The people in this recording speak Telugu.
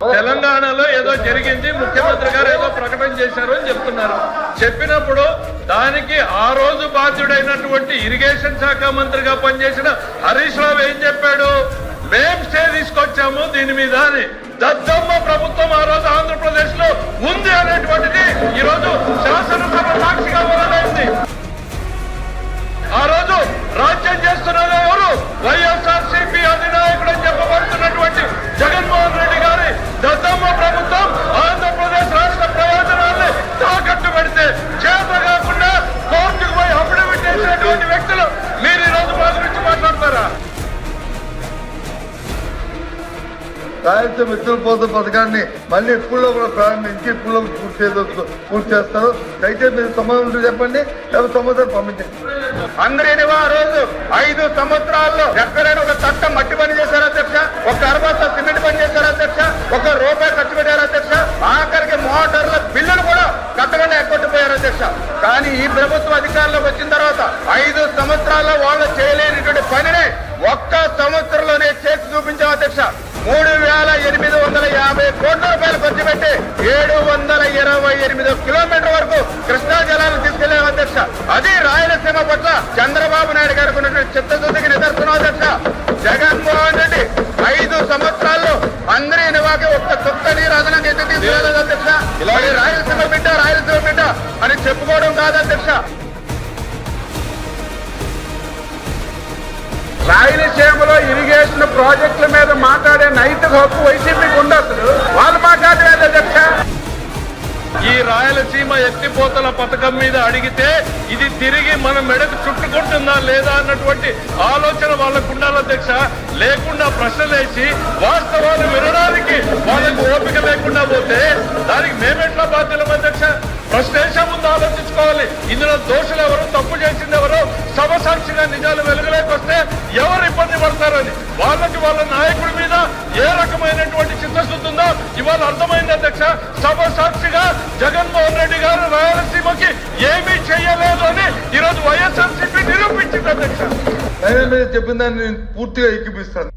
తెలంగాణలో ఏదో జరిగింది, ముఖ్యమంత్రి గారు ఏదో ప్రకటన చేశారు అని చెప్తున్నారు. చెప్పినప్పుడు దానికి ఆ రోజు బాధ్యుడైనటువంటి ఇరిగేషన్ శాఖ మంత్రిగా పనిచేసిన హరీష్ రావు ఏం చెప్పాడు? మేం స్టే తీసుకొచ్చాము దీని మీద అని. దద్దమ్మ ప్రభుత్వం ఆ రోజు ఆంధ్రప్రదేశ్ లో ఉంది అనేటువంటిది ఈ రోజు శాసనసభ సాక్షిగా వెల్లడైంది. ఆ రోజు రాజ్యం చేస్తున్నది ఎవరు? వైఎస్ఆర్సీపీ అధినాయకుడు అని చెప్పబడుతున్నటువంటి జగన్మోహన్ రెడ్డి గారి దద్దమ్మ ప్రభుత్వం ఆంధ్రప్రదేశ్ రాష్ట్ర ప్రయోజనాన్ని తాకట్టు పెడితే చేత కాకుండా కోర్టుకు పోయి అఫిడవిట్ చేసినటువంటి వ్యక్తులు మీరు ఈ రోజు మా గురించి మాట్లాడతారా? రాయలసీమ మిత్రుల పోత పథకాన్ని మళ్ళీ ఎప్పుడులో కూడా ప్రారంభించి ఎప్పుడులో పూర్తి చేస్తారు. అయితే మీరు సంబంధం చెప్పండి, లేకపోతే సంవత్సరం పంపించండి. అందరినీ ఆ రోజు 5 సంవత్సరాల్లో ఎక్కడైనా ఒక చట్టం మట్టి పని చేశారు అధ్యక్ష, ఒక అరబస్తా సిమెంట్ పని చేశారు అధ్యక్ష, ₹1 ఖర్చు పెట్టారు అధ్యక్ష, ఆఖరికి మోటార్ల బిల్లులు కూడా కట్టకుండా ఎక్కొట్టిపోయారు అధ్యక్ష. కానీ ఈ ప్రభుత్వం అధికారంలోకి వచ్చిన తర్వాత 5 సంవత్సరాల్లో వాళ్ళు చేయలేనిటువంటి పనిని ఒక్క సంవత్సరంలోనే చేసి చూపించాం అధ్యక్ష. 3,850 కోట్ల రూపాయలు ఖర్చు పెట్టి 728 కిలోమీటర్ల వరకు కృష్ణా జలాలు తీసుకెళ్లాం అధ్యక్ష. అది రాయలసీమ పట్ల చంద్రబాబు నాయుడు గారికి ఉన్నటువంటి చిత్తశుద్ధికి నిదర్శనం అధ్యక్ష. జగన్మోహన్ రెడ్డి 5 సంవత్సరాల్లో అందరి నివాకి ఒక్క చుక్క నీరు అదనంగా ఎత్తి తీసుకెళ్లేదు అధ్యక్ష. రాయలసీమ బిడ్డ అని చెప్పుకోవడం కాదు అధ్యక్ష. రాయలసీమలో ఇరిగేషన్ ప్రాజెక్టుల మీద మాట్లాడే నైతిక హక్కు వైసీపీకి ఉండదు. వాళ్ళు మాట్లాడలేదు అధ్యక్ష. ఈ రాయలసీమ ఎత్తిపోతల పథకం మీద అడిగితే ఇది తిరిగి మన మెడకు చుట్టుకుంటుందా లేదా అన్నటువంటి ఆలోచన వాళ్ళకు ఉండాలి అధ్యక్ష. లేకుండా ప్రశ్నలేసి వాస్తవాలు వినడానికి వాళ్ళకు ఓపిక లేకుండా పోతే దానికి మేమెట్లా బాధ్యులం అధ్యక్ష? ప్రశ్న ముందు ఆలోచించుకోవాలి. ఇందులో దోషులు ఎవరు, తప్పు చేసింది ఎవరు, సభ సాక్షిగా నిజాలు వెలుగులేకొస్తే ఎవరు ఇబ్బంది పడతారని వాళ్ళకి వాళ్ళ నాయకుడి మీద ఏ రకమైనటువంటి చిత్తశుద్ధి ఉందో ఇవాళ అర్థమైంది అధ్యక్ష. సభ సాక్షిగా జగన్మోహన్ రెడ్డి గారు రాయలసీమకి ఏమీ చేయలేదు అని ఈరోజు వైఎస్ఆర్సీపీ నిరూపించింది అధ్యక్ష. చెప్పిన దాన్ని నేను పూర్తిగా ఎక్కిపిస్తాను.